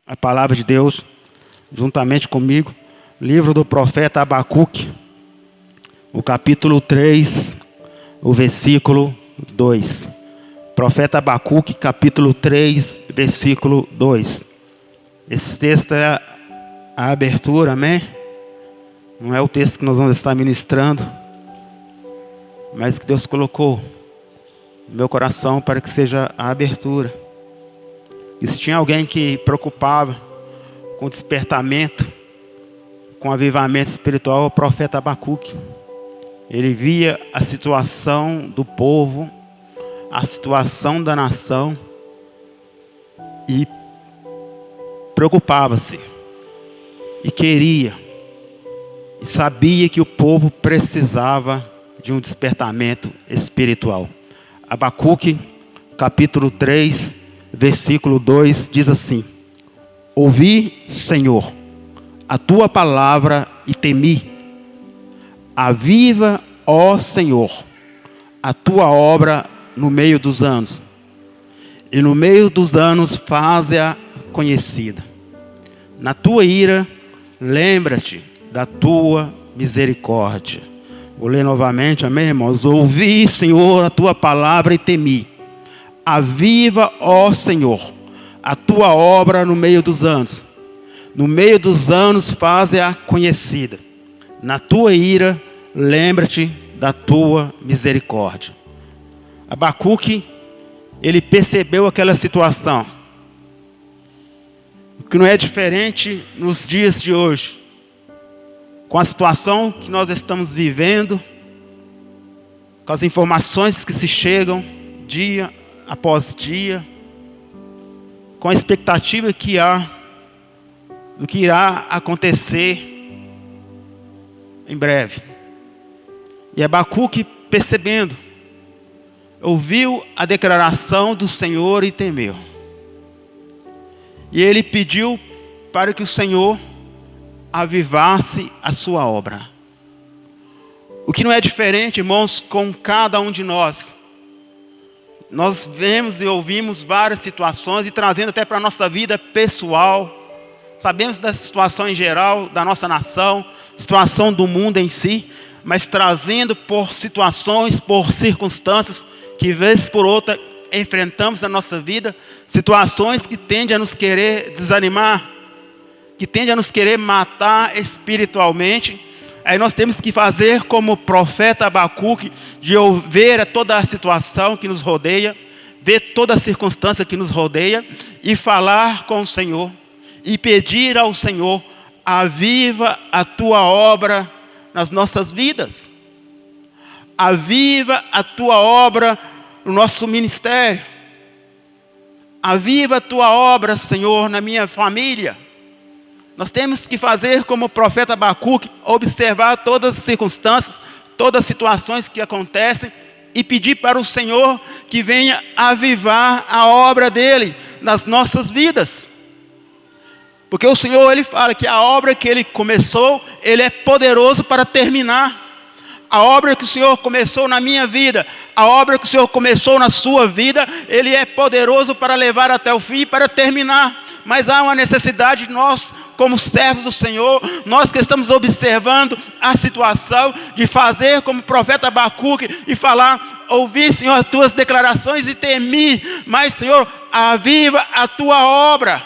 A palavra de Deus, juntamente comigo, livro do profeta Abacuque, o capítulo 3, o versículo 2. Profeta Abacuque, capítulo 3, versículo 2. Esse texto é a abertura, amém? Não é o texto que nós vamos estar ministrando, mas que Deus colocou no meu coração para que seja a abertura. E se tinha alguém que preocupava com despertamento, com avivamento espiritual, é o profeta Abacuque. Ele via a situação do povo, a situação da nação e preocupava-se. E queria, e sabia que o povo precisava de um despertamento espiritual. Abacuque, capítulo 3, versículo 2, diz assim: Ouvi, Senhor, a tua palavra e temi. Aviva, ó Senhor, a tua obra no meio dos anos. E no meio dos anos faze-a conhecida. Na tua ira, lembra-te da tua misericórdia. Vou ler novamente, amém, irmãos? Ouvi, Senhor, a tua palavra e temi. Aviva, ó Senhor, a tua obra no meio dos anos. No meio dos anos faze-a conhecida. Na tua ira, lembra-te da tua misericórdia. Abacuque, ele percebeu aquela situação. O que não é diferente nos dias de hoje. Com a situação que nós estamos vivendo, com as informações que se chegam dia após dia, com a expectativa que há do que irá acontecer em breve. E Abacuque, percebendo, ouviu a declaração do Senhor e temeu. E ele pediu para que o Senhor avivasse a sua obra. O que não é diferente, irmãos, com cada um de nós. Nós vemos e ouvimos várias situações e trazendo até para a nossa vida pessoal. Sabemos da situação em geral da nossa nação, situação do mundo em si, mas trazendo por situações, por circunstâncias que vez por outra enfrentamos na nossa vida, situações que tendem a nos querer desanimar, que tendem a nos querer matar espiritualmente. Aí nós temos que fazer como o profeta Abacuque, de ver toda a situação que nos rodeia, ver toda a circunstância que nos rodeia, e falar com o Senhor, e pedir ao Senhor: aviva a tua obra nas nossas vidas. Aviva a tua obra no nosso ministério. Aviva a tua obra, Senhor, na minha família. Nós temos que fazer como o profeta Abacuque, observar todas as circunstâncias, todas as situações que acontecem e pedir para o Senhor que venha avivar a obra dele nas nossas vidas. Porque o Senhor, ele fala que a obra que ele começou, ele é poderoso para terminar. A obra que o Senhor começou na minha vida, a obra que o Senhor começou na sua vida, ele é poderoso para levar até o fim e para terminar. Mas há uma necessidade de nós, como servos do Senhor, nós que estamos observando a situação, de fazer como o profeta Abacuque e falar: ouvi, Senhor, as tuas declarações e temi, mas, Senhor, aviva a tua obra.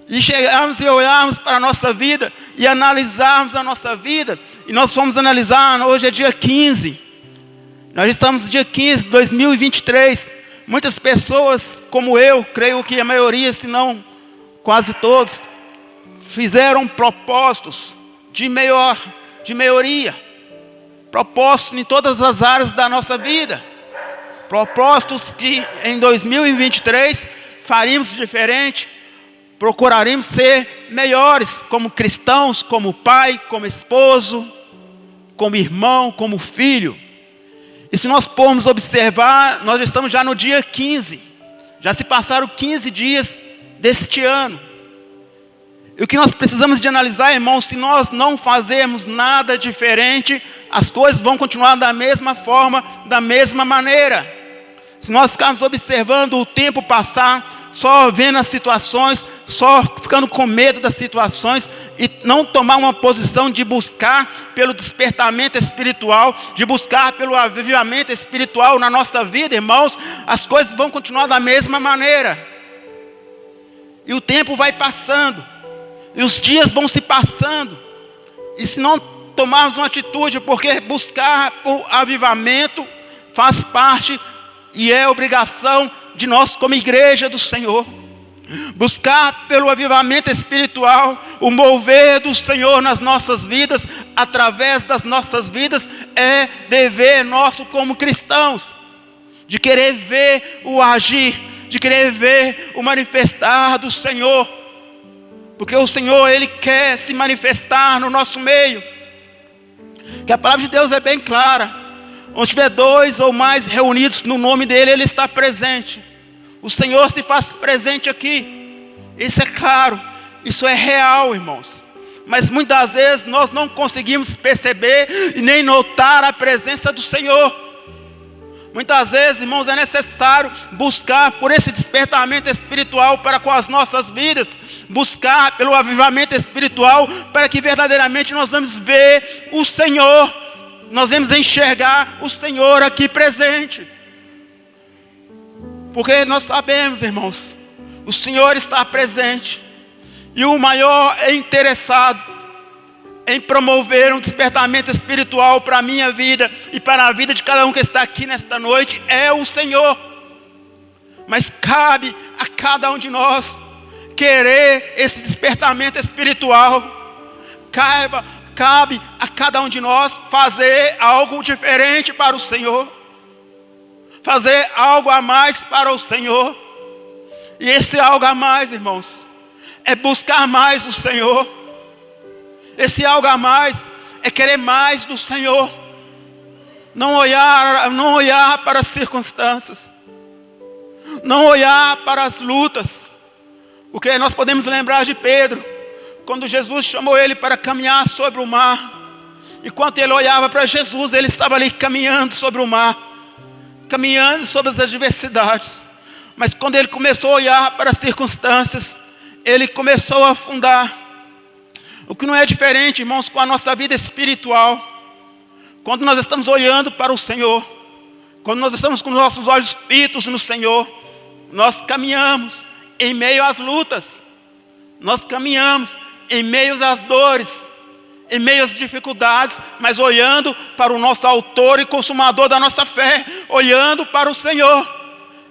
E chegarmos e olharmos para a nossa vida e analisarmos a nossa vida. E nós fomos analisar, hoje é dia 15. Nós estamos no dia 15 de 2023. Muitas pessoas, como eu, creio que a maioria, se não quase todos, fizeram propósitos de melhoria. Propósitos em todas as áreas da nossa vida. Propósitos que em 2023 faríamos diferente. Procuraremos ser melhores como cristãos, como pai, como esposo, como irmão, como filho. E se nós formos observar, nós estamos já no dia 15. Já se passaram 15 dias deste ano. E o que nós precisamos de analisar, irmãos, se nós não fazermos nada diferente, as coisas vão continuar da mesma forma, da mesma maneira. Se nós ficarmos observando o tempo passar, só vendo as situações, só ficando com medo das situações e não tomar uma posição de buscar pelo despertamento espiritual, de buscar pelo avivamento espiritual na nossa vida, irmãos, as coisas vão continuar da mesma maneira. E o tempo vai passando, e os dias vão se passando, e se não tomarmos uma atitude, porque buscar o avivamento faz parte e é obrigação de nós como igreja do Senhor. Buscar pelo avivamento espiritual, o mover do Senhor nas nossas vidas, através das nossas vidas, é dever nosso como cristãos, de querer ver o agir, de querer ver o manifestar do Senhor, porque o Senhor, Ele quer se manifestar no nosso meio, que a palavra de Deus é bem clara, onde tiver 2 ou mais reunidos no nome dEle, Ele está presente. O Senhor se faz presente aqui. Isso é claro, isso é real, irmãos. Mas muitas vezes nós não conseguimos perceber e nem notar a presença do Senhor. Muitas vezes, irmãos, é necessário buscar por esse despertamento espiritual para com as nossas vidas. Buscar pelo avivamento espiritual para que verdadeiramente nós vamos ver o Senhor. Nós vamos enxergar o Senhor aqui presente. Porque nós sabemos, irmãos, o Senhor está presente. E o maior interessado em promover um despertamento espiritual para a minha vida e para a vida de cada um que está aqui nesta noite é o Senhor. Mas cabe a cada um de nós querer esse despertamento espiritual. Cabe a cada um de nós fazer algo diferente para o Senhor. Fazer algo a mais para o Senhor. E esse algo a mais, irmãos, é buscar mais o Senhor. Esse algo a mais é querer mais do Senhor. Não olhar para as circunstâncias. Não olhar para as lutas. Porque nós podemos lembrar de Pedro, quando Jesus chamou ele para caminhar sobre o mar. Enquanto ele olhava para Jesus, ele estava ali caminhando sobre o mar, caminhando sobre as adversidades. Mas quando ele começou a olhar para as circunstâncias, ele começou a afundar. O que não é diferente, irmãos, com a nossa vida espiritual. Quando nós estamos olhando para o Senhor, quando nós estamos com nossos olhos fitos no Senhor, nós caminhamos em meio às lutas. Nós caminhamos em meio às dores, em meio às dificuldades, mas olhando para o nosso autor e consumador da nossa fé, olhando para o Senhor.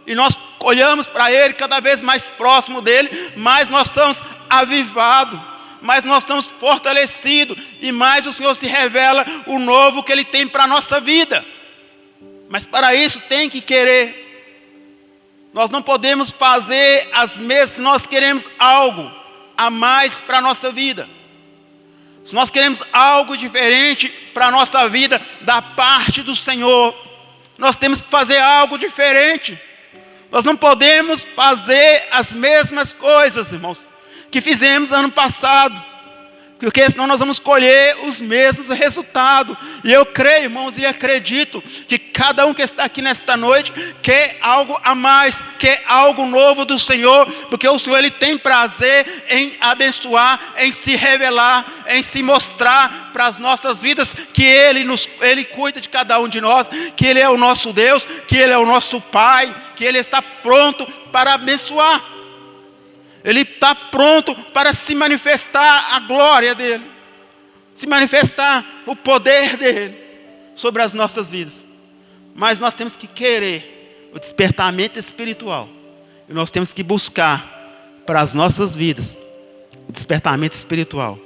E nós olhamos para Ele, cada vez mais próximo dEle, mais nós estamos avivados, mais nós estamos fortalecidos, e mais o Senhor se revela o novo que Ele tem para a nossa vida. Mas para isso tem que querer. Nós não podemos fazer as mesmas se nós queremos algo a mais para a nossa vida. Se nós queremos algo diferente para a nossa vida da parte do Senhor, nós temos que fazer algo diferente. Nós não podemos fazer as mesmas coisas, irmãos, que fizemos no ano passado. Porque senão nós vamos colher os mesmos resultados. E eu creio, irmãos, e acredito que cada um que está aqui nesta noite quer algo a mais, quer algo novo do Senhor. Porque o Senhor, Ele tem prazer em abençoar, em se revelar, em se mostrar para as nossas vidas que Ele cuida de cada um de nós, que Ele é o nosso Deus, que Ele é o nosso Pai, que Ele está pronto para abençoar. Ele está pronto para se manifestar a glória dEle, se manifestar o poder dEle sobre as nossas vidas. Mas nós temos que querer o despertamento espiritual. E nós temos que buscar para as nossas vidas o despertamento espiritual.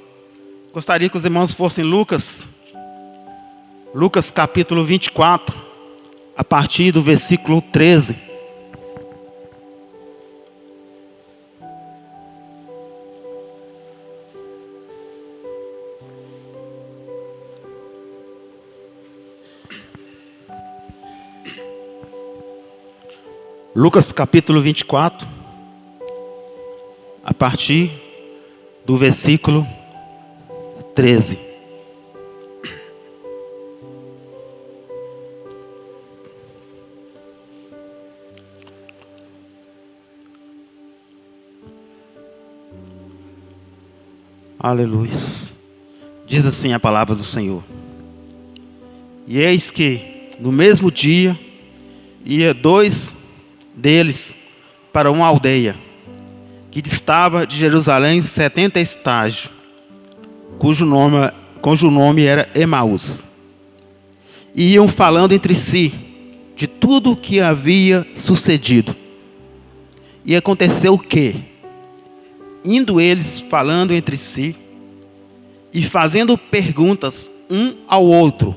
Gostaria que os irmãos fossem Lucas capítulo 24, a partir do versículo 13. Lucas capítulo 24, a partir do versículo 13. Aleluia. Diz assim a palavra do Senhor. E eis que, no mesmo dia, ia 2 deles para uma aldeia, que distava de Jerusalém 70 estágios, cujo nome era Emaús. E iam falando entre si de tudo o que havia sucedido. E aconteceu o quê? Indo eles falando entre si e fazendo perguntas um ao outro,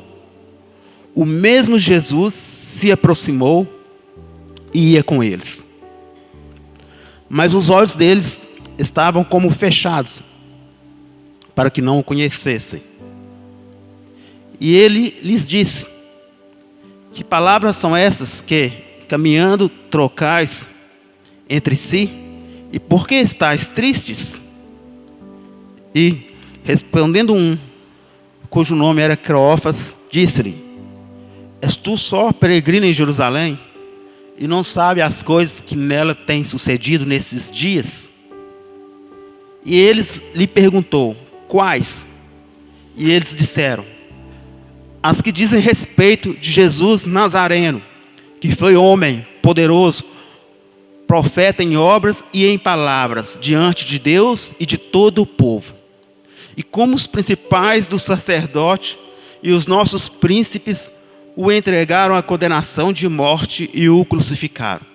o mesmo Jesus se aproximou e ia com eles. Mas os olhos deles estavam como fechados, para que não o conhecessem. E ele lhes disse: que palavras são essas que, caminhando, trocais entre si? E por que estáis tristes? E, respondendo um, cujo nome era Cleófas, disse-lhe: és tu só peregrino em Jerusalém, e não sabe as coisas que nela têm sucedido nesses dias? E eles lhe perguntou: quais? E eles disseram: as que dizem respeito de Jesus Nazareno, que foi homem poderoso, profeta em obras e em palavras, diante de Deus e de todo o povo. E como os principais dos sacerdotes e os nossos príncipes o entregaram à condenação de morte e o crucificaram.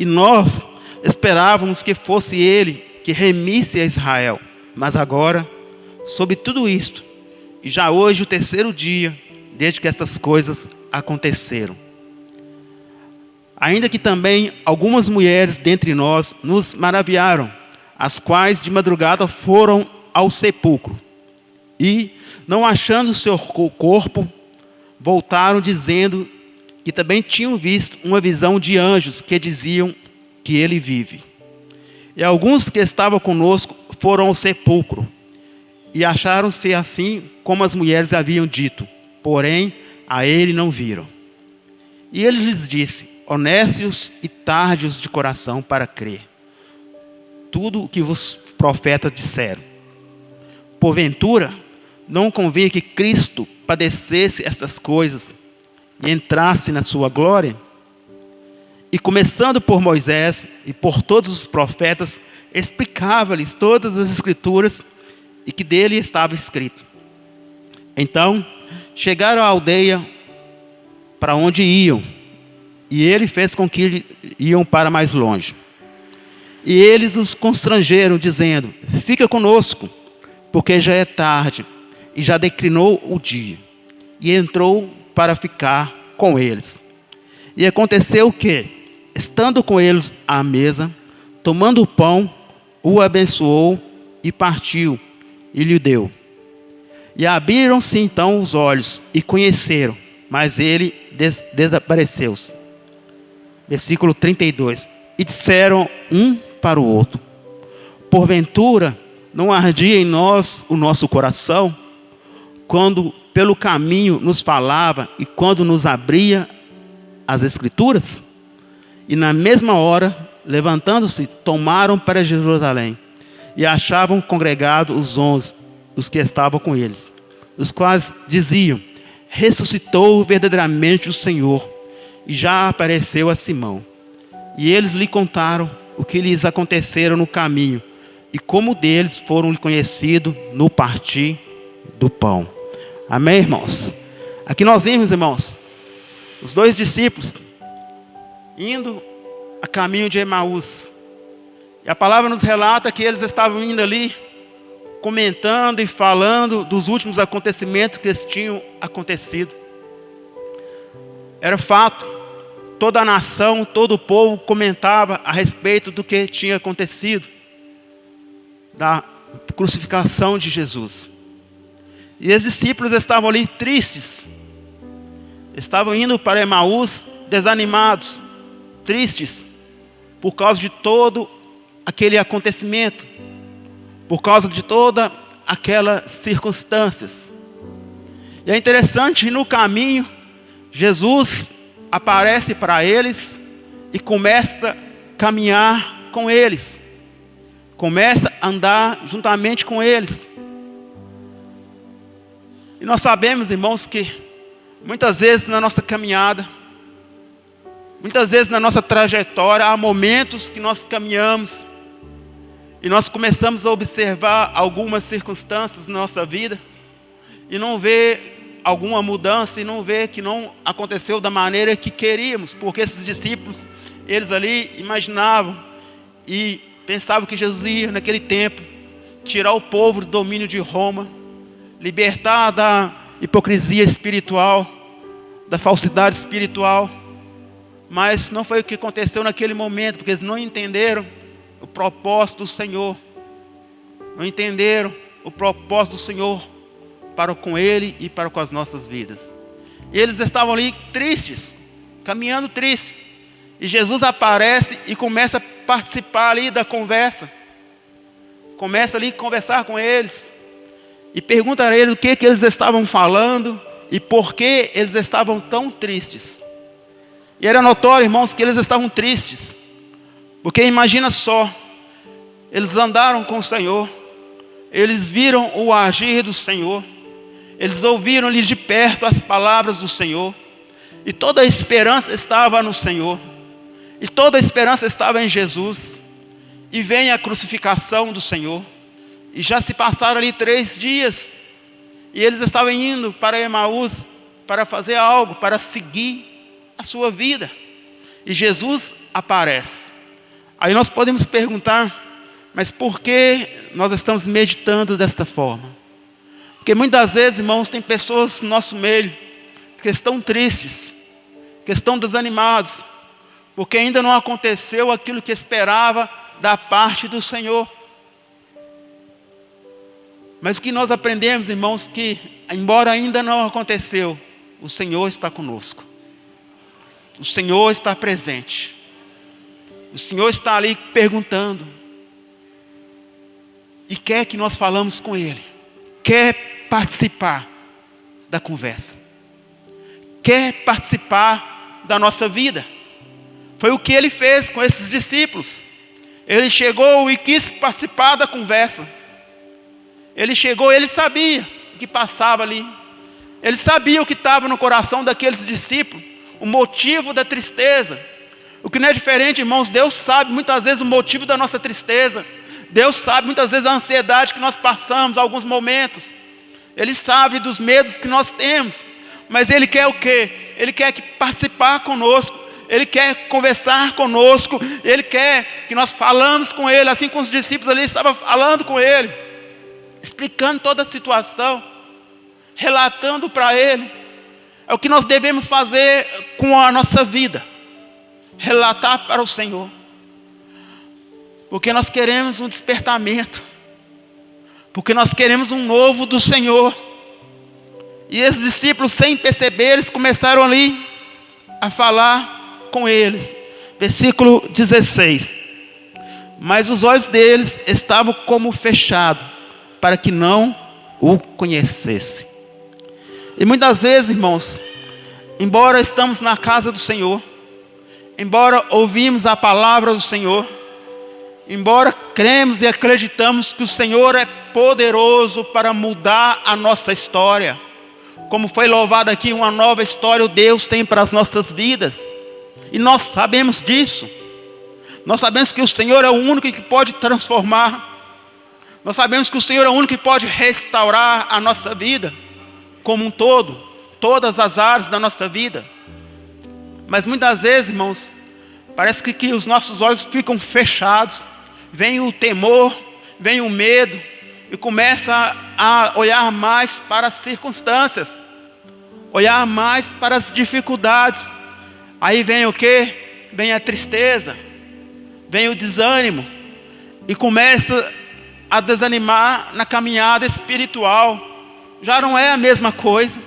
E nós esperávamos que fosse ele que remisse a Israel. Mas agora, sobre tudo isto, e já hoje o 3º dia, desde que estas coisas aconteceram. Ainda que também algumas mulheres dentre nós nos maravilharam, as quais de madrugada foram ao sepulcro. E, não achando o seu corpo, voltaram dizendo que também tinham visto uma visão de anjos que diziam que ele vive. E alguns que estavam conosco foram ao sepulcro e acharam-se assim como as mulheres haviam dito, porém a ele não viram. E ele lhes disse: honestos e tardios de coração para crer tudo o que vos profetas disseram. Porventura, não convinha que Cristo padecesse estas coisas e entrasse na sua glória? E começando por Moisés e por todos os profetas, explicava-lhes todas as escrituras e que dele estava escrito. Então, chegaram à aldeia para onde iam, e ele fez com que iam para mais longe. E eles os constrangeram, dizendo: fica conosco, porque já é tarde, e já declinou o dia. E entrou para ficar com eles. E aconteceu que, estando com eles à mesa, tomando o pão, o abençoou e partiu, e lhe deu. E abriram-se então os olhos, e conheceram, mas ele desapareceu-se. Versículo 32. E disseram um para o outro: porventura não ardia em nós o nosso coração, quando pelo caminho nos falava e quando nos abria as escrituras? E na mesma hora, levantando-se, tomaram para Jerusalém, e achavam congregados os 11, os que estavam com eles, os quais diziam: ressuscitou verdadeiramente o Senhor, e já apareceu a Simão. E eles lhe contaram o que lhes aconteceram no caminho, e como deles foram conhecidos no partir do pão. Amém, irmãos? Aqui nós vimos, irmãos, os 2 discípulos indo a caminho de Emaús. E a palavra nos relata que eles estavam indo ali, comentando e falando dos últimos acontecimentos que tinham acontecido. Era fato, toda a nação, todo o povo comentava a respeito do que tinha acontecido, da crucificação de Jesus. E os discípulos estavam ali tristes, estavam indo para Emaús desanimados, tristes, por causa de todo aquele acontecimento, por causa de toda aquelas circunstâncias. E é interessante, no caminho, Jesus aparece para eles e começa a caminhar com eles começa a andar juntamente com eles. E nós sabemos, irmãos, que muitas vezes na nossa caminhada, muitas vezes na nossa trajetória, há momentos que nós caminhamos e nós começamos a observar algumas circunstâncias na nossa vida e não vê alguma mudança e não vê que não aconteceu da maneira que queríamos, porque esses discípulos, eles ali imaginavam e pensavam que Jesus ia naquele tempo tirar o povo do domínio de Roma, libertar da hipocrisia espiritual, da falsidade espiritual, mas não foi o que aconteceu naquele momento, porque eles não entenderam o propósito do Senhor, não entenderam o propósito do Senhor para com Ele e para com as nossas vidas. E eles estavam ali tristes, caminhando tristes, e Jesus aparece e começa a participar ali da conversa, começa ali a conversar com eles, e pergunta a eles o que eles estavam falando, e por que eles estavam tão tristes. E era notório, irmãos, que eles estavam tristes, porque imagina só, eles andaram com o Senhor, eles viram o agir do Senhor, eles ouviram ali de perto as palavras do Senhor, e toda a esperança estava no Senhor, e toda a esperança estava em Jesus, e vem a crucificação do Senhor, e já se passaram ali 3 dias, e eles estavam indo para Emaús, para fazer algo, para seguir a sua vida, e Jesus aparece. Aí nós podemos perguntar, mas por que nós estamos meditando desta forma? Porque muitas vezes, irmãos, tem pessoas no nosso meio que estão tristes, que estão desanimados, porque ainda não aconteceu aquilo que esperava da parte do Senhor. Mas o que nós aprendemos, irmãos, que embora ainda não aconteceu, o Senhor está conosco. O Senhor está presente. O Senhor está ali perguntando. E quer que nós falamos com Ele. Quer participar da conversa. Quer participar da nossa vida. Foi o que Ele fez com esses discípulos. Ele chegou e quis participar da conversa. Ele chegou, ele sabia o que passava ali. Ele sabia o que estava no coração daqueles discípulos. O motivo da tristeza. O que não é diferente, irmãos, Deus sabe muitas vezes o motivo da nossa tristeza. Deus sabe muitas vezes a ansiedade que nós passamos, alguns momentos. Ele sabe dos medos que nós temos. Mas Ele quer o quê? Ele quer participar conosco. Ele quer conversar conosco. Ele quer que nós falamos com Ele, assim como os discípulos ali estavam falando com Ele, explicando toda a situação, relatando para Ele. É o que nós devemos fazer com a nossa vida. Relatar para o Senhor. Porque nós queremos um despertamento. Porque nós queremos um novo do Senhor. E esses discípulos, sem perceber, eles começaram ali a falar com eles. Versículo 16. Mas os olhos deles estavam como fechados, para que não o conhecesse. E muitas vezes, irmãos, embora estamos na casa do Senhor, embora ouvimos a palavra do Senhor, embora cremos e acreditamos que o Senhor é poderoso para mudar a nossa história, como foi louvado aqui, uma nova história o Deus tem para as nossas vidas, e nós sabemos disso. Nós sabemos que o Senhor é o único que pode transformar. Nós sabemos que o Senhor é o único que pode restaurar a nossa vida como um todo, todas as áreas da nossa vida. Mas muitas vezes, irmãos, parece que os nossos olhos ficam fechados, vem o temor, vem o medo, e começa a olhar mais para as circunstâncias, olhar mais para as dificuldades. Aí vem o quê? Vem a tristeza, vem o desânimo, e começa a desanimar na caminhada espiritual. Já não é a mesma coisa.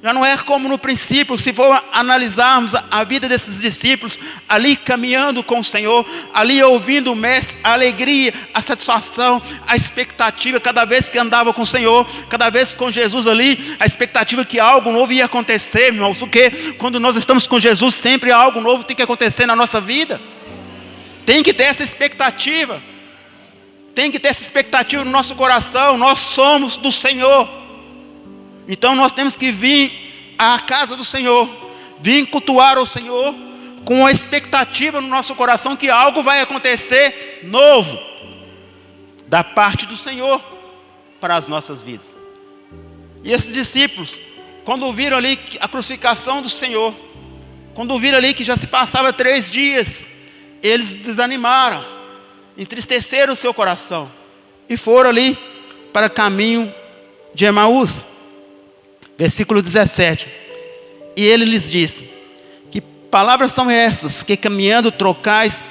Já não é como no princípio. Se for analisarmos a vida desses discípulos, ali caminhando com o Senhor, ali ouvindo o Mestre, a alegria, a satisfação, a expectativa, cada vez que andava com o Senhor, cada vez com Jesus ali, a expectativa que algo novo ia acontecer, irmãos. Porque quando nós estamos com Jesus, sempre algo novo tem que acontecer na nossa vida. Tem que ter essa expectativa. Tem que ter essa expectativa no nosso coração. Nós somos do Senhor. Então nós temos que vir à casa do Senhor, vir cultuar o Senhor, com a expectativa no nosso coração que algo vai acontecer novo, da parte do Senhor, para as nossas vidas. E esses discípulos, quando viram ali a crucificação do Senhor, quando viram ali que já se passava 3 dias, eles desanimaram, entristeceram o seu coração, e foram ali para o caminho de Emaús. Versículo 17. E ele lhes disse: que palavras são essas, que caminhando trocais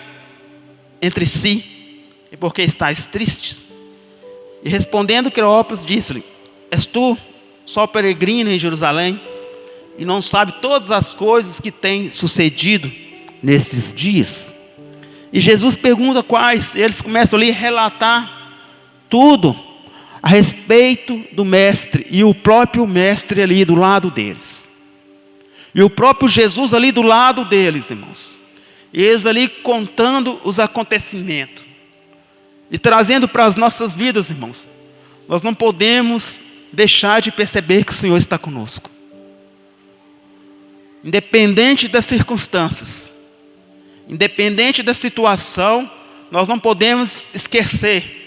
entre si, e porque estáis tristes? E respondendo Cleópas, disse-lhe: és tu só peregrino em Jerusalém, e não sabe todas as coisas que têm sucedido nestes dias? E Jesus pergunta quais. Eles começam ali a relatar tudo a respeito do mestre, e o próprio mestre ali do lado deles, e o próprio Jesus ali do lado deles, irmãos. E eles ali contando os acontecimentos, e trazendo para as nossas vidas, irmãos. Nós não podemos deixar de perceber que o Senhor está conosco, independente das circunstâncias, independente da situação. Nós não podemos esquecer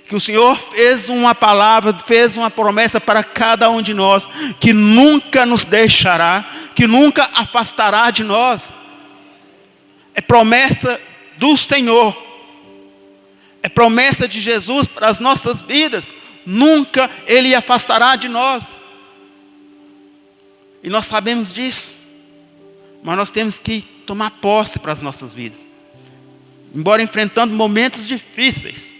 que o Senhor fez uma palavra, fez uma promessa para cada um de nós, que nunca nos deixará, que nunca afastará de nós. É promessa do Senhor, é promessa de Jesus para as nossas vidas. Nunca Ele afastará de nós, e nós sabemos disso, mas nós temos que tomar posse para as nossas vidas. Embora enfrentando momentos difíceis,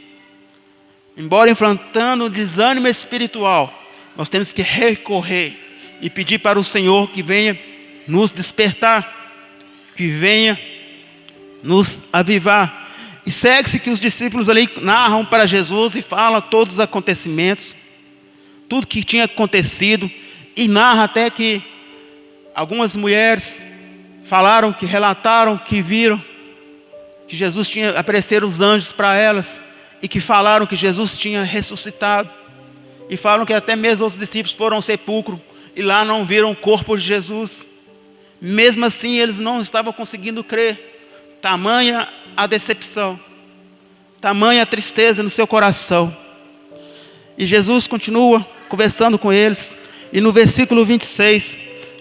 embora enfrentando um desânimo espiritual, nós temos que recorrer e pedir para o Senhor que venha nos despertar, que venha nos avivar. E segue-se que os discípulos ali narram para Jesus e falam todos os acontecimentos, tudo que tinha acontecido, e narra até que algumas mulheres falaram, que relataram, que viram que Jesus tinha aparecido os anjos para elas, e que falaram que Jesus tinha ressuscitado, e falam que até mesmo os discípulos foram ao sepulcro e lá não viram o corpo de Jesus. Mesmo assim eles não estavam conseguindo crer. Tamanha a decepção, tamanha a tristeza no seu coração. E Jesus continua conversando com eles, e no versículo 26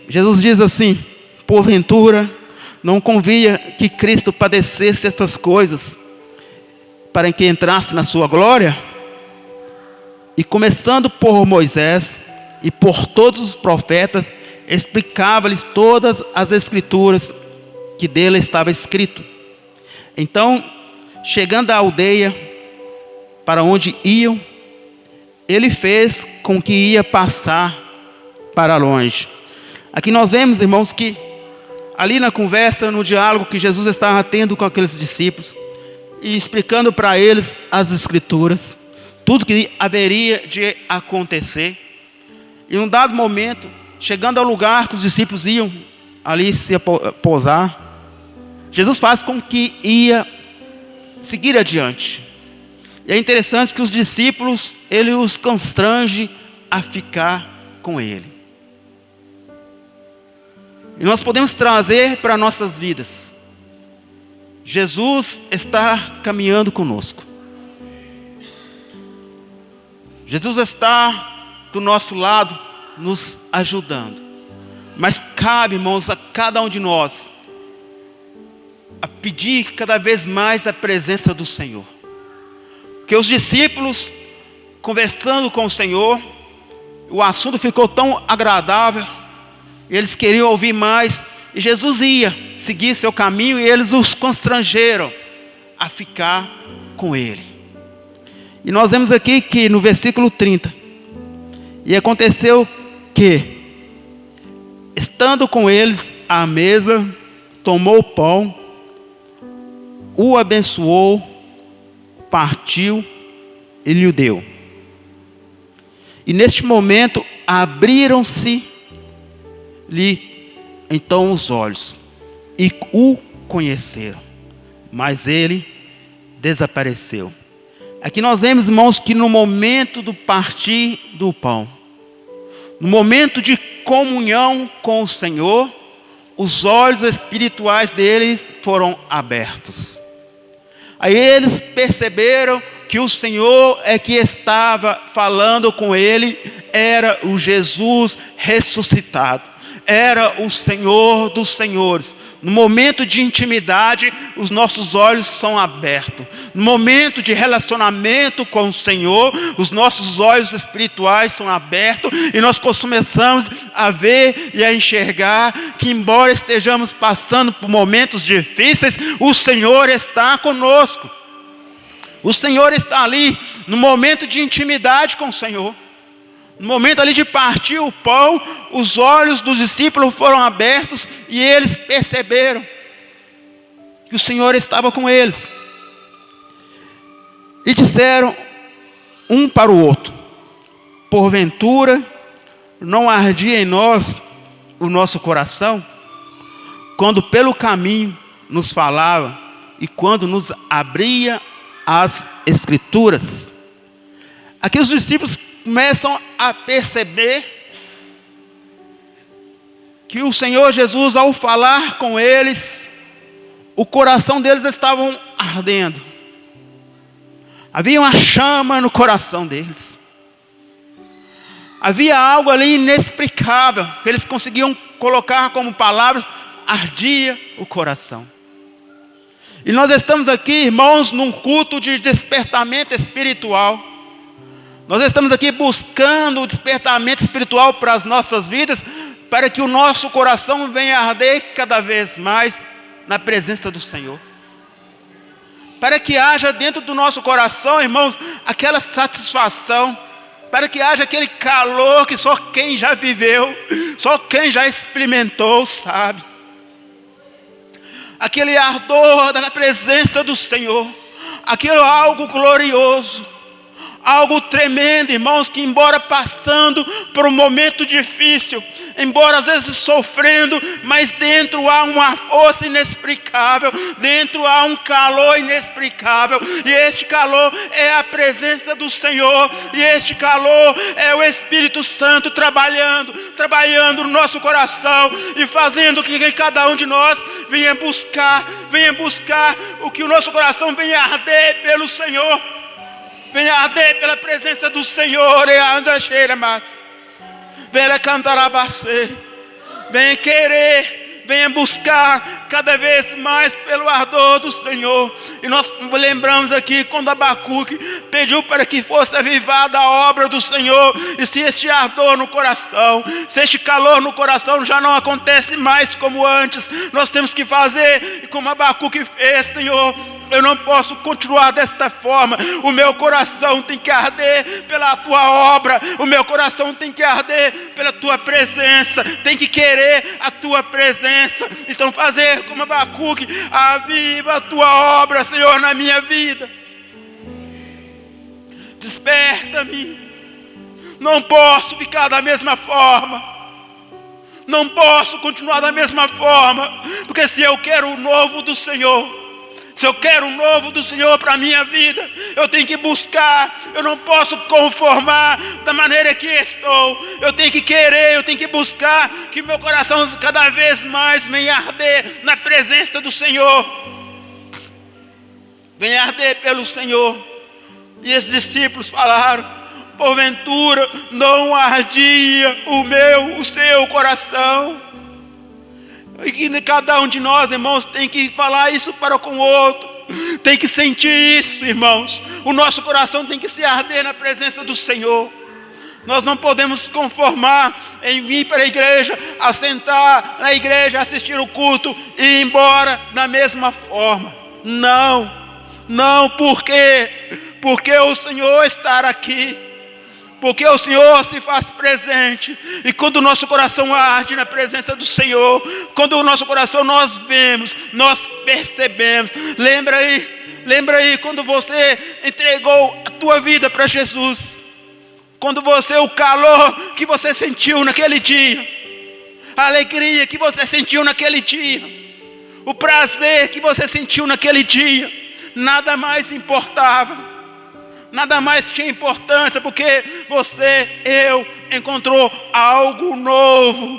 Jesus diz assim: porventura não convinha que Cristo padecesse estas coisas, para que entrasse na sua glória? E começando por Moisés e por todos os profetas, explicava-lhes todas as escrituras que dele estava escrito. Então, chegando à aldeia para onde iam, ele fez com que ia passar para longe. Aqui nós vemos, irmãos, que ali na conversa, no diálogo que Jesus estava tendo com aqueles discípulos, e explicando para eles as escrituras, tudo que haveria de acontecer. E num dado momento, chegando ao lugar que os discípulos iam ali se pousar, Jesus faz com que ia seguir adiante. E é interessante que os discípulos, ele os constrange a ficar com ele. E nós podemos trazer para nossas vidas: Jesus está caminhando conosco. Jesus está do nosso lado, nos ajudando. Mas cabe, irmãos, a cada um de nós a pedir cada vez mais a presença do Senhor. Porque os discípulos, conversando com o Senhor, o assunto ficou tão agradável, eles queriam ouvir mais, e Jesus ia seguir seu caminho, e eles os constrangeram a ficar com ele. E nós vemos aqui que no versículo 30, e aconteceu que, estando com eles à mesa, tomou o pão, o abençoou, partiu e lhe o deu. E neste momento abriram-se-lhe então os olhos e o conheceram, mas ele desapareceu. Aqui nós vemos, irmãos, que no momento do partir do pão, no momento de comunhão com o Senhor, os olhos espirituais dele foram abertos. Aí eles perceberam que o Senhor é que estava falando com ele, era o Jesus ressuscitado. Era o Senhor dos senhores. No momento de intimidade, os nossos olhos são abertos. No momento de relacionamento com o Senhor, os nossos olhos espirituais são abertos. E nós começamos a ver e a enxergar que, embora estejamos passando por momentos difíceis, o Senhor está conosco. O Senhor está ali, no momento de intimidade com o Senhor. No momento ali de partir o pão, os olhos dos discípulos foram abertos e eles perceberam que o Senhor estava com eles. E disseram um para o outro: porventura não ardia em nós o nosso coração, quando pelo caminho nos falava e quando nos abria as Escrituras? Aqui os discípulos começam a perceber que o Senhor Jesus, ao falar com eles, o coração deles estava ardendo. Havia uma chama no coração deles. Havia algo ali inexplicável, que eles conseguiam colocar como palavras, ardia o coração. E nós estamos aqui, irmãos, num culto de despertamento espiritual. Nós estamos aqui buscando o despertamento espiritual para as nossas vidas, para que o nosso coração venha arder cada vez mais na presença do Senhor. Para que haja dentro do nosso coração, irmãos, aquela satisfação, para que haja aquele calor que só quem já viveu, só quem já experimentou sabe. Aquele ardor da presença do Senhor, aquilo algo glorioso, algo tremendo, irmãos, que embora passando por um momento difícil, embora às vezes sofrendo, mas dentro há uma força inexplicável, dentro há um calor inexplicável, e este calor é a presença do Senhor, e este calor é o Espírito Santo trabalhando no nosso coração, e fazendo que cada um de nós venha buscar o que o nosso coração venha arder pelo Senhor. Venha arder pela presença do Senhor. Venha cantar a bacer. Venha querer. Venha buscar cada vez mais pelo ardor do Senhor. E nós lembramos aqui quando Abacuque pediu para que fosse avivada a obra do Senhor. E se este ardor no coração, se este calor no coração já não acontece mais como antes, nós temos que fazer como Abacuque fez, Senhor. Eu não posso continuar desta forma. O meu coração tem que arder pela tua obra. O meu coração tem que arder pela tua presença. Tem que querer a tua presença. Então fazer como Abacuque, aviva a tua obra, Senhor, na minha vida. Desperta-me. Não posso ficar da mesma forma. Não posso continuar da mesma forma. Porque se eu quero o novo do Senhor, se eu quero um novo do Senhor para a minha vida, eu tenho que buscar. Eu não posso conformar da maneira que estou. Eu tenho que querer, eu tenho que buscar que meu coração cada vez mais venha arder na presença do Senhor. Venha arder pelo Senhor. E esses discípulos falaram: porventura não ardia o seu coração? E que cada um de nós, irmãos, tem que falar isso para com o outro. Tem que sentir isso, irmãos. O nosso coração tem que se arder na presença do Senhor. Nós não podemos conformar em vir para a igreja, assentar na igreja, assistir o culto e ir embora da mesma forma. Não, por quê? Porque o Senhor está aqui. Porque o Senhor se faz presente. E quando o nosso coração arde na presença do Senhor, quando o nosso coração nós vemos, nós percebemos. Lembra aí quando você entregou a tua vida para Jesus. Quando o calor que você sentiu naquele dia, a alegria que você sentiu naquele dia, o prazer que você sentiu naquele dia, nada mais importava. nada mais tinha importância, porque eu encontrou algo novo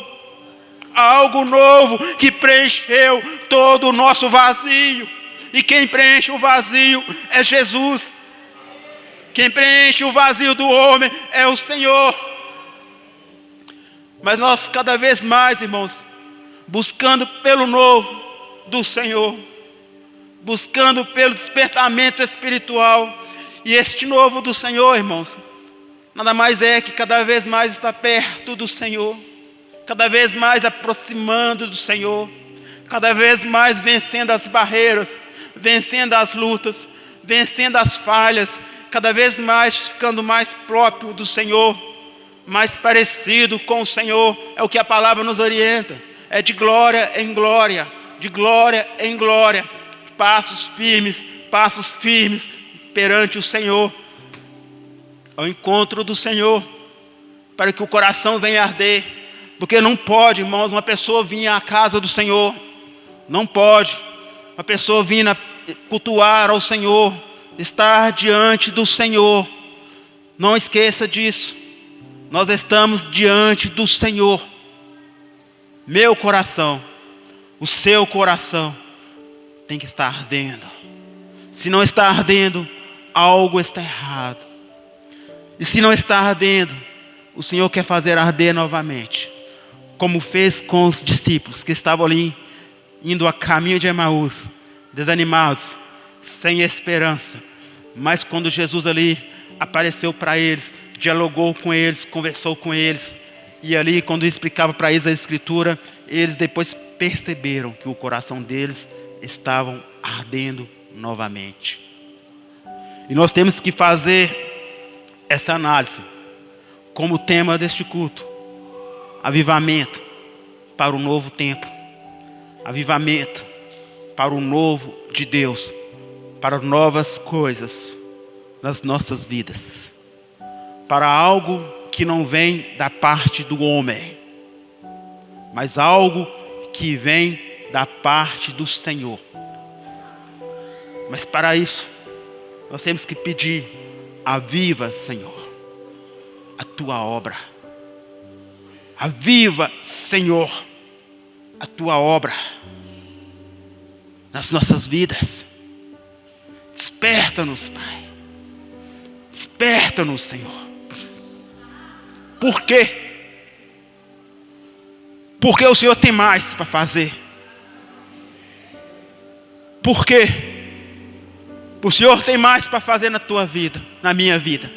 que preencheu todo o nosso vazio. E quem preenche o vazio é Jesus. Quem preenche o vazio do homem é o Senhor. Mas nós cada vez mais, irmãos, buscando pelo novo do Senhor, buscando pelo despertamento espiritual. E este novo do Senhor, irmãos, nada mais é que cada vez mais está perto do Senhor, cada vez mais aproximando do Senhor, cada vez mais vencendo as barreiras, vencendo as lutas, vencendo as falhas, cada vez mais ficando mais próprio do Senhor, mais parecido com o Senhor. É o que a palavra nos orienta, é de glória em glória, de glória em glória, passos firmes perante o Senhor, ao encontro do Senhor, para que o coração venha arder. Porque não pode, irmãos, uma pessoa vir à casa do Senhor, não pode uma pessoa vir cultuar ao Senhor, estar diante do Senhor. Não esqueça disso. Nós estamos diante do Senhor. Meu coração, o seu coração tem que estar ardendo. Se não está ardendo, algo está errado. E se não está ardendo, o Senhor quer fazer arder novamente, como fez com os discípulos que estavam ali, indo a caminho de Emaús, desanimados, sem esperança. Mas quando Jesus ali apareceu para eles, dialogou com eles, conversou com eles, e ali quando explicava para eles a Escritura, eles depois perceberam que o coração deles estavam ardendo novamente. E nós temos que fazer essa análise como tema deste culto: avivamento para o novo tempo, avivamento para o novo de Deus, para novas coisas nas nossas vidas, para algo que não vem da parte do homem, mas algo que vem da parte do Senhor. Mas para isso, nós temos que pedir: aviva, Senhor, a tua obra. Aviva, Senhor, a tua obra nas nossas vidas. Desperta-nos, Pai. Desperta-nos, Senhor. Por quê? Porque o Senhor tem mais para fazer. Por quê? O Senhor tem mais para fazer na tua vida, na minha vida.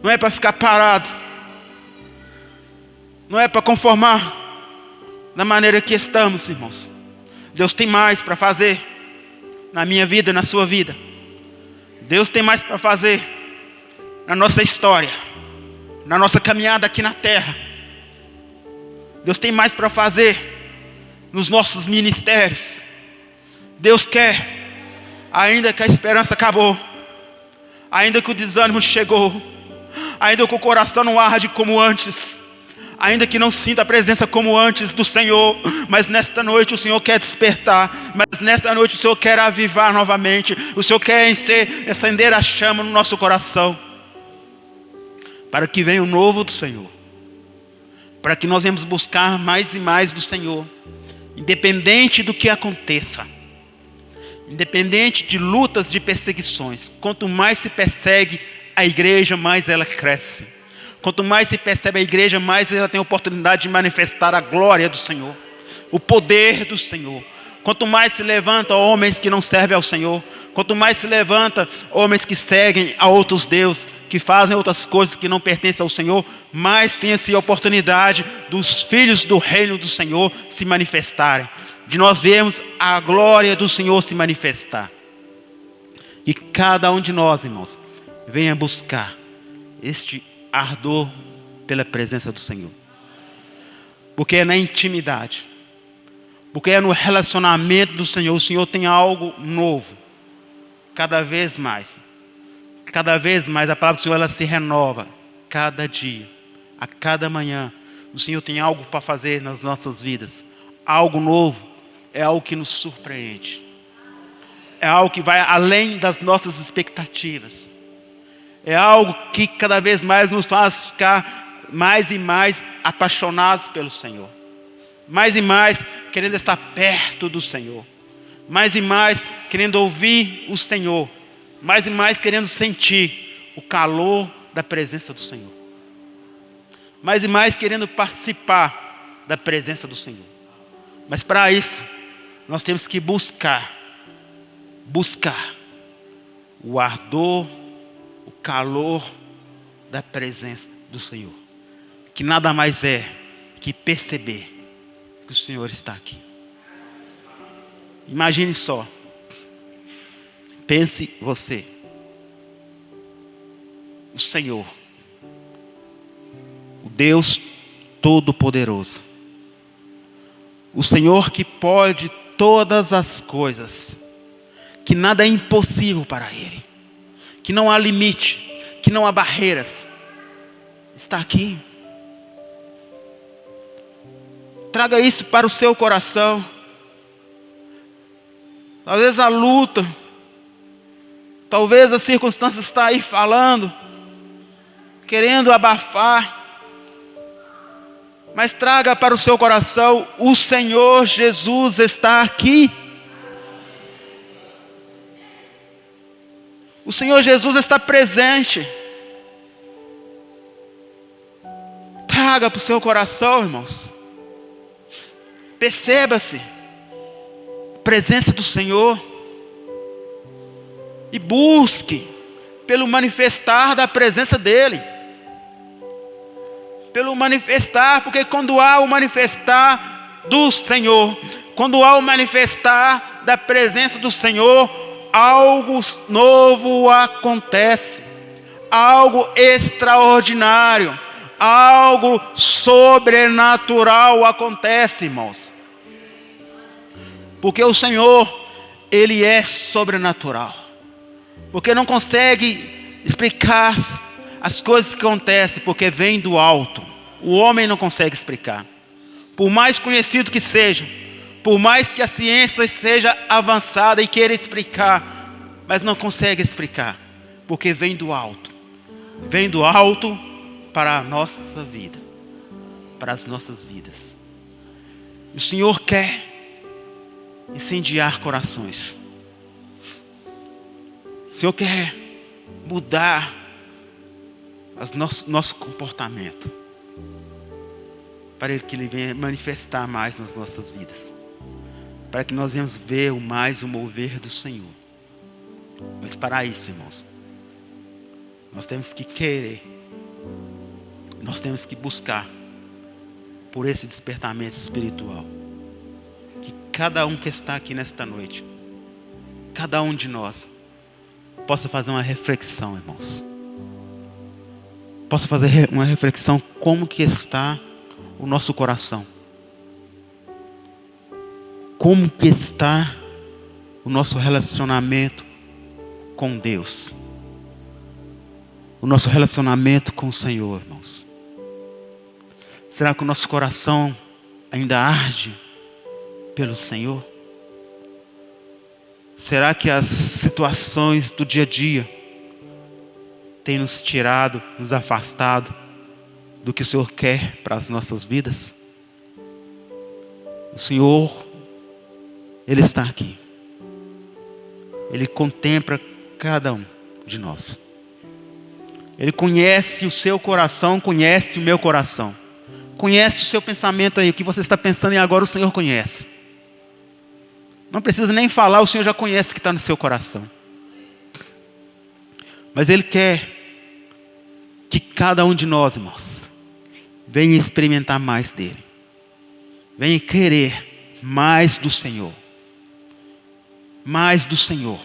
Não é para ficar parado. Não é para conformar da maneira que estamos, irmãos. Deus tem mais para fazer na minha vida, na sua vida. Deus tem mais para fazer na nossa história, na nossa caminhada aqui na terra. Deus tem mais para fazer nos nossos ministérios. Deus quer, ainda que a esperança acabou, ainda que o desânimo chegou, ainda que o coração não arde como antes, ainda que não sinta a presença como antes do Senhor, mas nesta noite o Senhor quer despertar, mas nesta noite o Senhor quer avivar novamente, o Senhor quer acender a chama no nosso coração, para que venha o novo do Senhor, para que nós venhamos buscar mais e mais do Senhor, independente do que aconteça, independente de lutas, de perseguições. Quanto mais se persegue a igreja, mais ela cresce. Quanto mais se percebe a igreja, mais ela tem a oportunidade de manifestar a glória do Senhor, o poder do Senhor. Quanto mais se levanta homens que não servem ao Senhor, quanto mais se levanta homens que seguem a outros deuses, que fazem outras coisas que não pertencem ao Senhor, mais tem-se a oportunidade dos filhos do reino do Senhor se manifestarem, de nós vermos a glória do Senhor se manifestar. E cada um de nós, irmãos, venha buscar este ardor pela presença do Senhor. Porque é na intimidade, porque é no relacionamento do Senhor. O Senhor tem algo novo. Cada vez mais a palavra do Senhor, ela se renova. Cada dia, a cada manhã, o Senhor tem algo para fazer nas nossas vidas. Algo novo é algo que nos surpreende. é algo que vai além das nossas expectativas. É algo que cada vez mais nos faz ficar mais e mais apaixonados pelo Senhor. Mais e mais querendo estar perto do Senhor. Mais e mais querendo ouvir o Senhor. Mais e mais querendo sentir o calor da presença do Senhor. Mais e mais querendo participar da presença do Senhor. Mas para isso, nós temos que buscar o ardor, o calor da presença do Senhor. Que nada mais é que perceber que o Senhor está aqui. Imagine só. Pense você. O Senhor. O Deus Todo-Poderoso. O Senhor que pode todas as coisas. Que nada é impossível para Ele. Que não há limite. Que não há barreiras. Está aqui. Traga isso para o seu coração. Às vezes a luta. Talvez a circunstância está aí falando. Querendo abafar. Mas traga para o seu coração. O Senhor Jesus está aqui. O Senhor Jesus está presente. Traga para o seu coração, irmãos. Perceba-se. A presença do Senhor. E busque pelo manifestar da presença dEle. Pelo manifestar, porque quando há o manifestar do Senhor, quando há o manifestar da presença do Senhor, algo novo acontece, algo extraordinário, algo sobrenatural acontece, irmãos. Porque o Senhor, Ele é sobrenatural. Porque não consegue explicar as coisas que acontecem, porque vem do alto. O homem não consegue explicar. Por mais conhecido que seja, por mais que a ciência seja avançada e queira explicar, mas não consegue explicar, porque vem do alto. Vem do alto para a nossa vida, para as nossas vidas. O Senhor quer incendiar corações. O Senhor quer mudar nosso comportamento, para que Ele venha manifestar mais nas nossas vidas, para que nós venhamos ver mais o mover do Senhor. Mas para isso, irmãos, nós temos que querer, nós temos que buscar por esse despertamento espiritual. Que cada um que está aqui nesta noite, cada um de nós, possa fazer uma reflexão, irmãos. Possa fazer uma reflexão como que está o nosso coração. Como que está o nosso relacionamento com Deus. O nosso relacionamento com o Senhor, irmãos. Será que o nosso coração ainda arde pelo Senhor? Será que as situações do dia a dia têm nos tirado, nos afastado do que o Senhor quer para as nossas vidas? O Senhor, Ele está aqui. Ele contempla cada um de nós. Ele conhece o seu coração, conhece o meu coração. Conhece o seu pensamento aí, o que você está pensando em agora, o Senhor conhece. Não precisa nem falar, o Senhor já conhece o que está no seu coração. Mas Ele quer que cada um de nós, irmãos, venha experimentar mais dEle. Venha querer mais do Senhor. Mais do Senhor.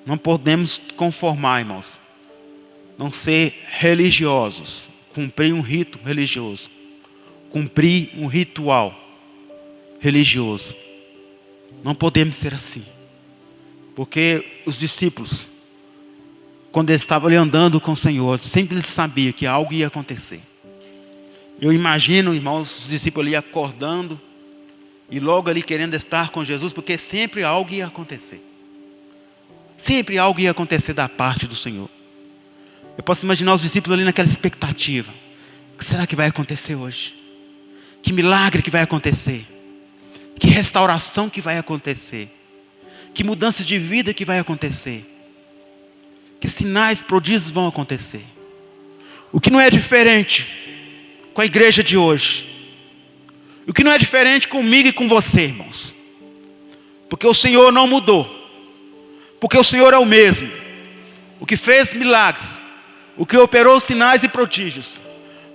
Não podemos conformar, irmãos. Não ser religiosos. Cumprir um rito religioso. Cumprir um ritual religioso. Não podemos ser assim. Porque os discípulos, quando eles estavam ali andando com o Senhor, sempre eles sabiam que algo ia acontecer. Eu imagino, irmãos, os discípulos ali acordando e logo ali querendo estar com Jesus, porque sempre algo ia acontecer. Sempre algo ia acontecer da parte do Senhor. Eu posso imaginar os discípulos ali naquela expectativa. O que será que vai acontecer hoje? Que milagre que vai acontecer? Que restauração que vai acontecer? Que mudança de vida que vai acontecer? Que sinais, prodígios vão acontecer? O que não é diferente com a igreja de hoje? O que não é diferente comigo e com você, irmãos? Porque o Senhor não mudou. Porque o Senhor é o mesmo. O que fez milagres, o que operou sinais e prodígios,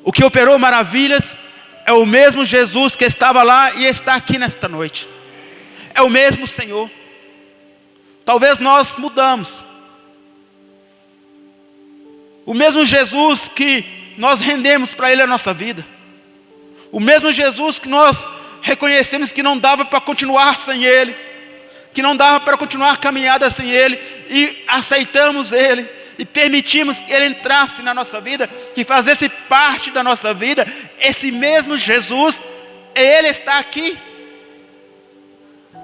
o que operou maravilhas, é o mesmo Jesus que estava lá e está aqui nesta noite. É o mesmo Senhor. Talvez nós mudamos. O mesmo Jesus que nós rendemos para Ele a nossa vida. O mesmo Jesus que nós reconhecemos que não dava para continuar sem Ele. Que não dava para continuar a caminhada sem Ele. E aceitamos Ele. E permitimos que Ele entrasse na nossa vida. Que fizesse parte da nossa vida. Esse mesmo Jesus, Ele está aqui.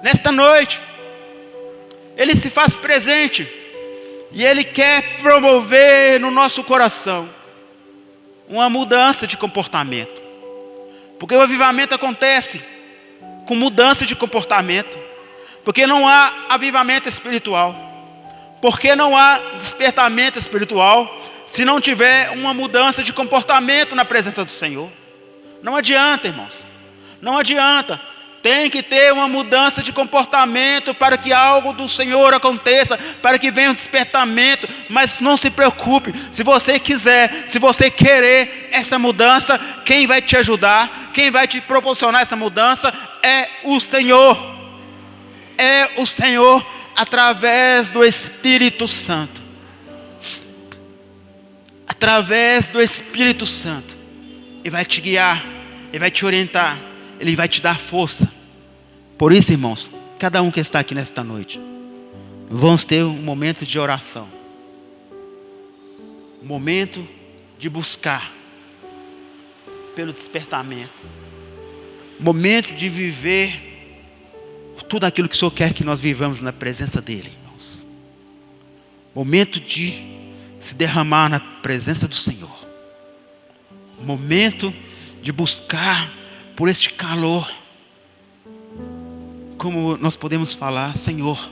Nesta noite. Ele se faz presente. E Ele quer promover no nosso coração uma mudança de comportamento. Porque o avivamento acontece com mudança de comportamento. Porque não há avivamento espiritual. Porque não há despertamento espiritual se não tiver uma mudança de comportamento na presença do Senhor. Não adianta, irmãos. Não adianta. Tem que ter uma mudança de comportamento para que algo do Senhor aconteça, para que venha um despertamento. Mas não se preocupe, se você quiser, se você querer essa mudança, quem vai te ajudar, quem vai te proporcionar essa mudança é o Senhor. É o Senhor através do Espírito Santo. Através do Espírito Santo. Ele vai te guiar, Ele vai te orientar. Ele vai te dar força. Por isso, irmãos, cada um que está aqui nesta noite, vamos ter um momento de oração. Um momento de buscar pelo despertamento. Um momento de viver tudo aquilo que o Senhor quer que nós vivamos na presença dEle, irmãos. Momento de se derramar na presença do Senhor. Momento de buscar por este calor, como nós podemos falar, Senhor,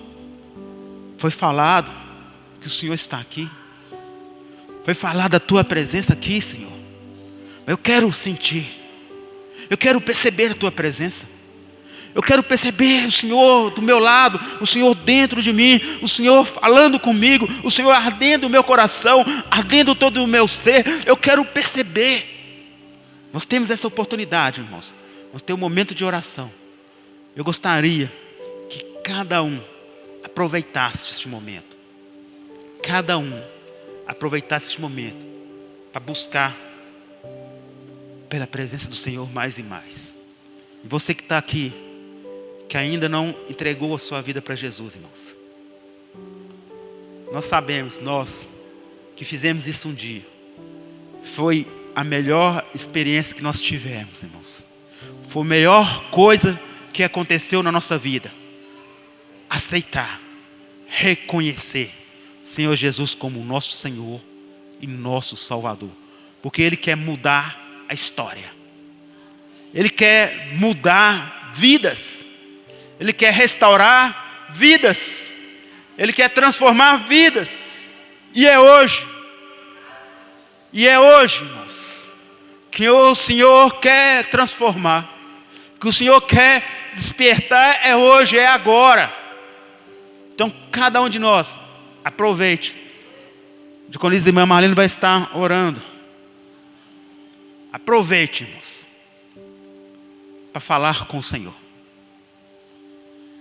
foi falado que o Senhor está aqui, foi falado a Tua presença aqui, Senhor, eu quero sentir, eu quero perceber a Tua presença, eu quero perceber o Senhor do meu lado, o Senhor dentro de mim, o Senhor falando comigo, o Senhor ardendo o meu coração, ardendo todo o meu ser, eu quero perceber. Nós temos essa oportunidade, irmãos. Vamos ter um momento de oração. Eu gostaria que cada um aproveitasse este momento. Cada um aproveitasse este momento para buscar pela presença do Senhor mais e mais. E você que está aqui, que ainda não entregou a sua vida para Jesus, irmãos. Nós sabemos, nós que fizemos isso um dia, foi a melhor experiência que nós tivemos, irmãos. Foi a melhor coisa que aconteceu na nossa vida. Aceitar, reconhecer o Senhor Jesus como nosso Senhor e nosso Salvador. Porque Ele quer mudar a história. Ele quer mudar vidas. Ele quer restaurar vidas. Ele quer transformar vidas. E é hoje. E é hoje, irmãos, que o Senhor quer transformar, que o Senhor quer despertar, é hoje, é agora. Então, cada um de nós, aproveite. De quando a irmã Marlene vai estar orando. Aproveite, irmãos, para falar com o Senhor.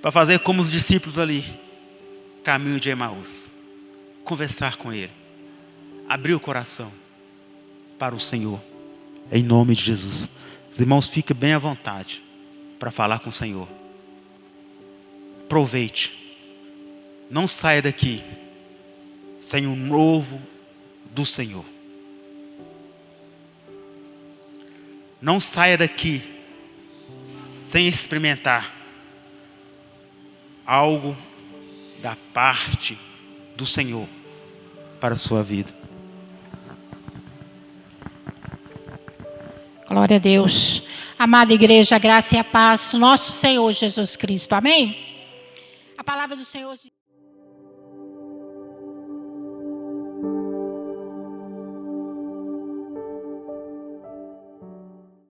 Para fazer como os discípulos ali, caminho de Emaús. Conversar com Ele. Abrir o coração para o Senhor, em nome de Jesus. Os irmãos, fiquem bem à vontade para falar com o Senhor. Aproveite. Não saia daqui sem o novo do Senhor. Não saia daqui sem experimentar algo da parte do Senhor para a sua vida. Glória a Deus. Amada igreja, a graça e a paz do nosso Senhor Jesus Cristo. Amém? A palavra do Senhor...